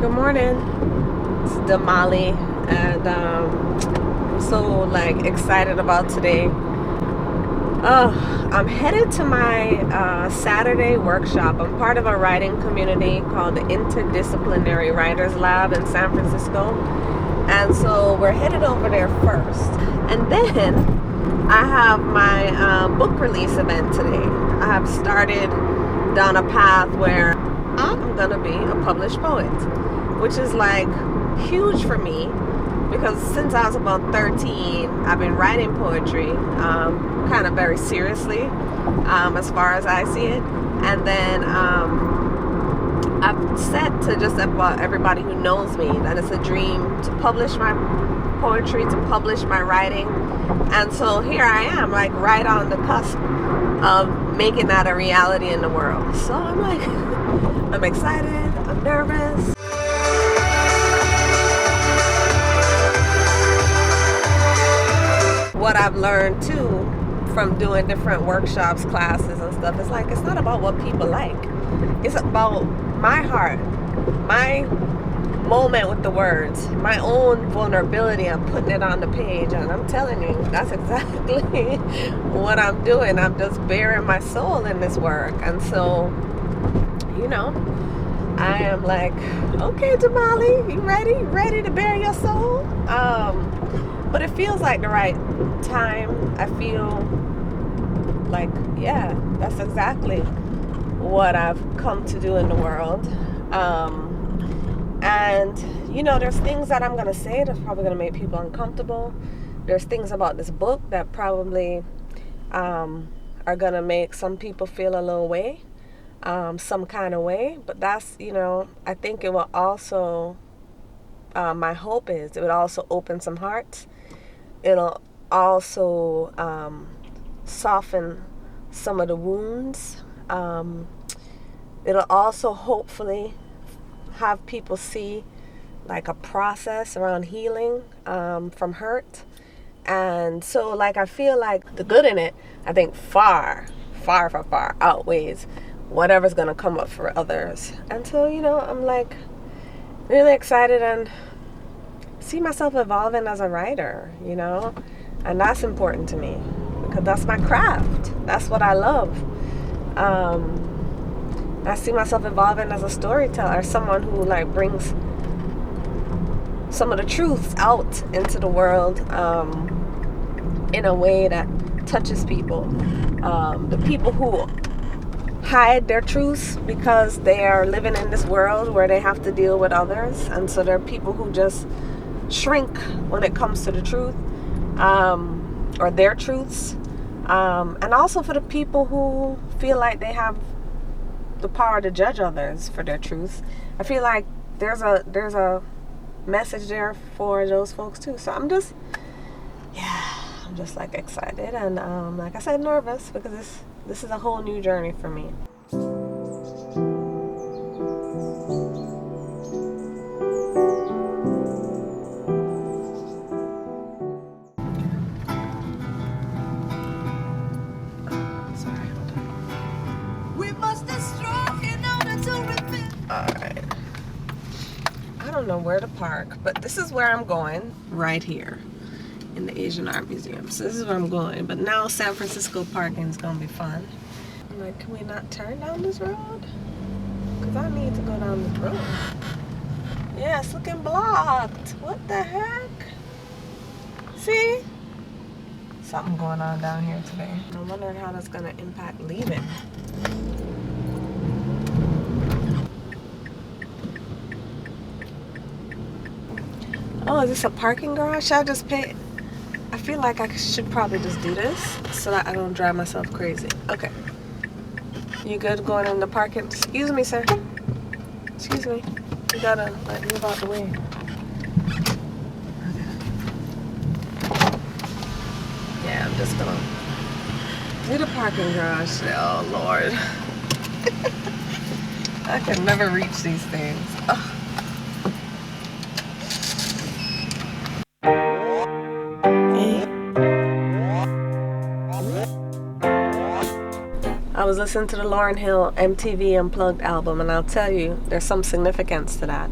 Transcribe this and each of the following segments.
Good morning. It's Damali, and I'm so excited about today. I'm headed to my Saturday workshop. I'm part of a writing community called the Interdisciplinary Writers Lab in San Francisco, and so we're headed over there first, and then I have my book release event today. I have started down a path where I'm gonna be a published poet, which is huge for me because since I was about 13, I've been writing poetry kind of very seriously as far as I see it. And then I've said to just about everybody who knows me that it's a dream to publish my poetry, to publish my writing. And so here I am, right on the cusp of making that a reality in the world. So I'm excited, I'm nervous. What I've learned too from doing different workshops, classes and stuff, it's it's not about what people like. It's about my heart, my moment with the words, my own vulnerability. I'm putting it on the page, and I'm telling you, that's exactly what I'm doing. I'm just bearing my soul in this work. And so, I am okay, Jamali, you ready? You ready to bare your soul? But it feels like the right time. I feel yeah, that's exactly what I've come to do in the world. And there's things that I'm going to say that's probably going to make people uncomfortable. There's things about this book that probably are going to make some people feel a little way, some kind of way. But that's, I think it will also, my hope is it would also open some hearts. It'll also soften some of the wounds. It'll also hopefully have people see a process around healing from hurt. And so I feel the good in it, I think far outweighs whatever's going to come up for others. And so, I'm really excited and see myself evolving as a writer, and that's important to me because that's my craft. That's what I love. I see myself evolving as a storyteller, someone who brings some of the truths out into the world in a way that touches people. The people who hide their truths because they are living in this world where they have to deal with others, and so there are people who just shrink when it comes to the truth or their truths, and also for the people who feel like they have the power to judge others for their truths. I feel like there's a message there for those folks too. So I'm just excited and I said, nervous because this is a whole new journey for me. Alright. I don't know where to park, but this is where I'm going, right here in the Asian Art Museum. So this is where I'm going, but now San Francisco parking is going to be fun. I'm can we not turn down this road? Because I need to go down this road. Yeah, it's looking blocked. What the heck? See? Something going on down here today. I'm wondering how that's going to impact leaving. Oh, is this a parking garage? Should I just pay? I feel like I should probably just do this so that I don't drive myself crazy. Okay. You good going in the parking? Excuse me, sir. Excuse me. You gotta move out the way. Okay. Yeah, I'm just gonna do the parking garage. Oh, Lord. I can never reach these things. Ugh. I was listening to the Lauryn Hill MTV Unplugged album, and I'll tell you, there's some significance to that.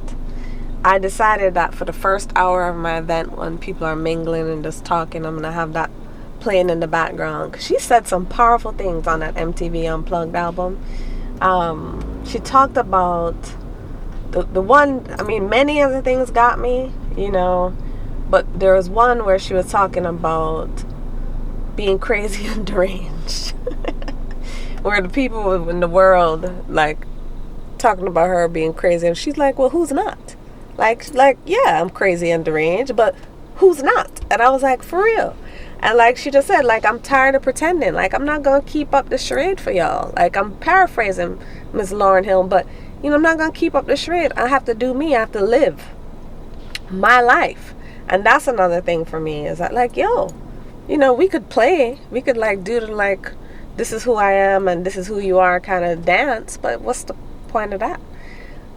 I decided that for the first hour of my event, when people are mingling and just talking, I'm going to have that playing in the background. 'Cause she said some powerful things on that MTV Unplugged album. She talked about the one, I mean, many of the things got me, you know, but there was one where she was talking about being crazy and deranged. Where the people in the world, like, talking about her being crazy, and she's like, well, who's not? Like, yeah, I'm crazy and deranged, but who's not? And I was like, for real. And like she just said, like, I'm tired of pretending. Like, I'm not going to keep up the charade for y'all. Like, I'm paraphrasing Miss Lauryn Hill, but, you know, I'm not going to keep up the charade. I have to do me. I have to live my life. And that's another thing for me, is that, like, yo, you know, we could play. We could, like, do the, like, this is who I am and this is who you are kind of dance. But what's the point of that?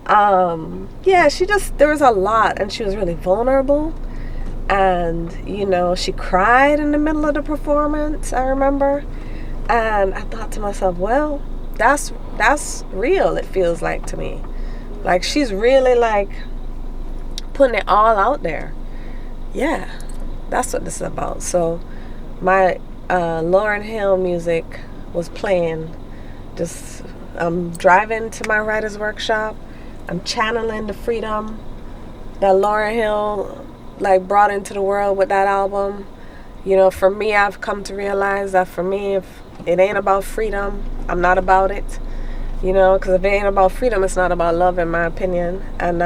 Yeah, there was a lot, and she was really vulnerable. And, you know, she cried in the middle of the performance, I remember. And I thought to myself, well, that's real, it feels like to me. Like, she's really, like, putting it all out there. Yeah, that's what this is about. So my Lauryn Hill music was playing. Just, I'm driving to my writer's workshop. I'm channeling the freedom that Lauryn Hill, like, brought into the world with that album. You know, for me, I've come to realize that for me, if it ain't about freedom, I'm not about it. You know, because if it ain't about freedom, it's not about love, in my opinion. And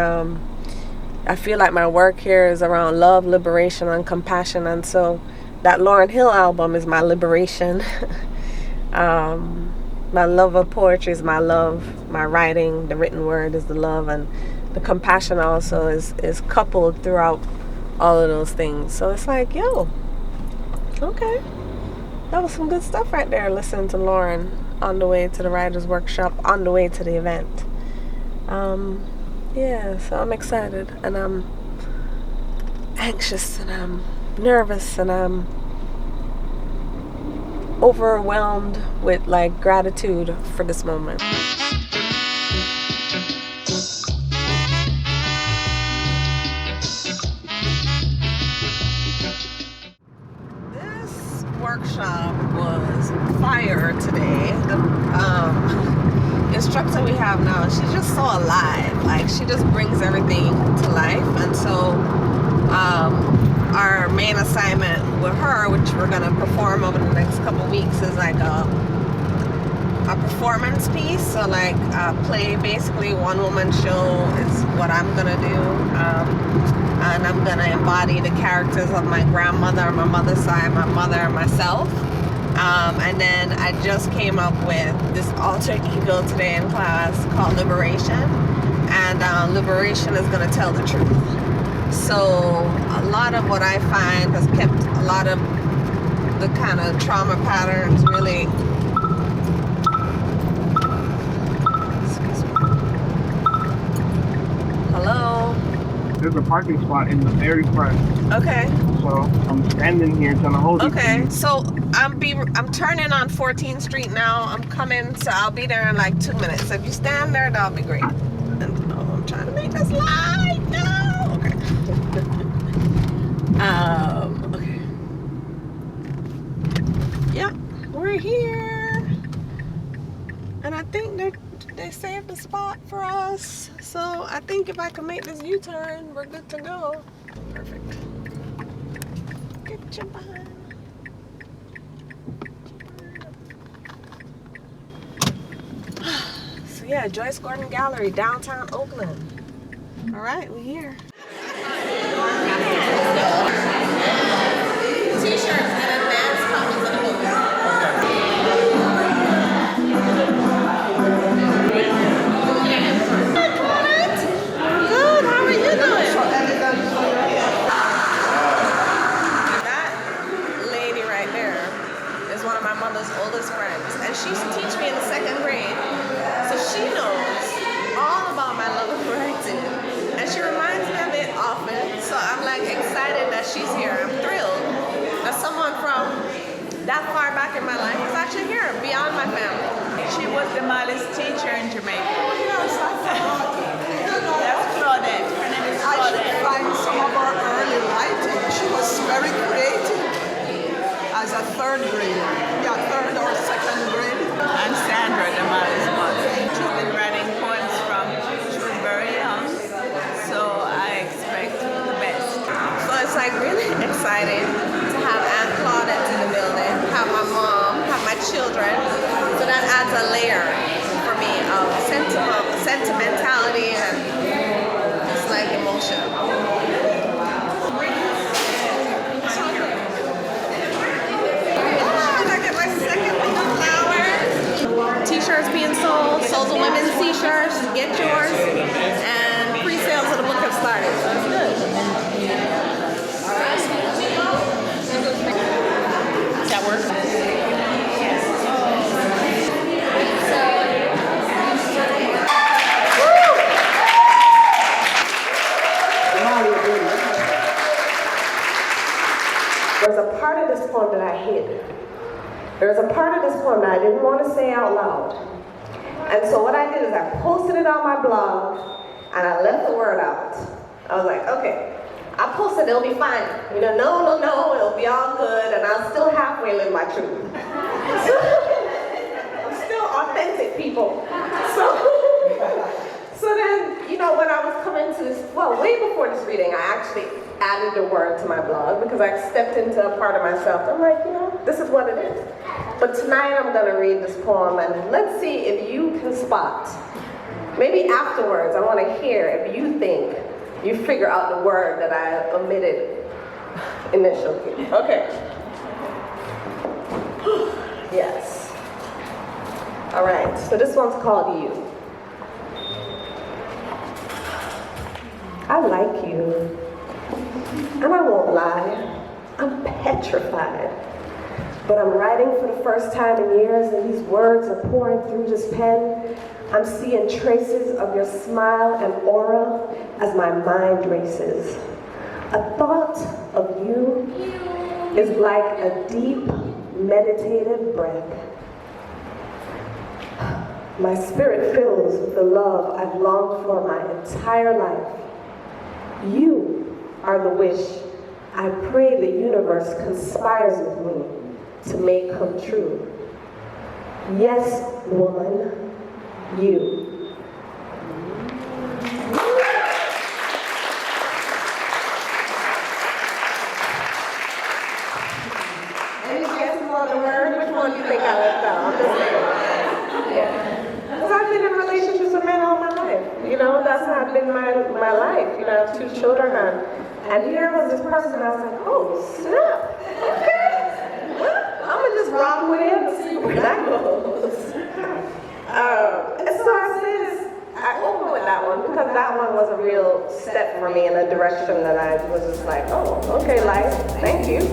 I feel like my work here is around love, liberation, and compassion. And so that Lauryn Hill album is my liberation. My love of poetry is my love. My writing, the written word, is the love. And the compassion also is coupled throughout all of those things. So it's like, yo, okay, that was some good stuff right there, listening to Lauryn on the way to the writer's workshop, on the way to the event. Yeah, so I'm excited, and I'm anxious, and I'm nervous, and I'm overwhelmed with, like, gratitude for this moment. Workshop was fire today. The instructor we have now, she's just so alive. Like, she just brings everything to life. And so our main assignment with her, which we're going to perform over the next couple weeks, is like a performance piece. So, like, play, basically one woman show is what I'm going to do. And I'm going to embody the characters of my grandmother, my mother's side, my mother, and myself. And then I just came up with this alter ego today in class called Liberation. And Liberation is going to tell the truth. So a lot of what I find has kept a lot of the kind of trauma patterns really... Excuse me. Hello? There's a parking spot in the very front. Okay. So I'm standing here trying to hold it. Okay. So I'm turning on 14th Street now. I'm coming, so I'll be there in like 2 minutes. So if you stand there, that'll be great. And I'm trying to make this live. No. Okay. Okay. Yep. We're here. And I think they saved the spot for us. So I think if I can make this U-turn, we're good to go. Perfect. Get your behind. So yeah, Joyce Gordon Gallery, downtown Oakland. All right, we're here. T-shirts and advance copies of the book. Oldest friends, and she used to teach me in the 2nd grade, so she knows all about my love of writing, and she reminds me of it often. So I'm like excited that she's here. I'm thrilled that someone from that far back in my life is actually here, beyond my family. She was the Malice teacher in Jamaica. Oh yes, I thought. That's Claudette. Her name is Claudette. third grade. Yeah, third or second grade. I'm Sandra, the mother's mother. She's been writing poems from she was very young, so I expect the best. So it's like really exciting to have Aunt Claudette in the building, have my mom, have my children. So that adds a layer for me of sentimentality and just like emotion. I get my second flower. T-shirts being sold, Souls of Women's T-shirts, get yours, and pre-sales of the book have started. So it's good. Does that work? There's a part of this poem that I hid. There's a part of this poem that I didn't want to say out loud. And so what I did is I posted it on my blog and I left the word out. I was like, okay, I'll post it, it'll be fine. You know, no, it'll be all good and I'll still halfway live my truth. I'm still authentic, people. So then, you know, when I was coming to this, well, way before this reading, I actually added the word to my blog because I stepped into a part of myself. I'm like, you know, this is what it is. But tonight I'm gonna read this poem and let's see if you can spot. Maybe afterwards, I wanna hear if you think you figure out the word that I omitted initially. Okay. Yes. All right, so this one's called You. I like you. And I won't lie, I'm petrified. But I'm writing for the first time in years and these words are pouring through this pen. I'm seeing traces of your smile and aura as my mind races. A thought of you is like a deep, meditative breath. My spirit fills with the love I've longed for my entire life. You are the wish I pray the universe conspires with me to make come true. Yes, woman, you. Any guesses on the word? Which one do you think I left out? I'm just saying. Yeah. Because I've been in relationships with men all my life. You know, that's not been my life. You know, I have 2 children and here was this person, I was like, oh, snap, okay. Well, I'm gonna just rock with him and see where that goes. And so I opened with that one because that one was a real step for me in a direction that I was just like, oh, okay, life, thank you.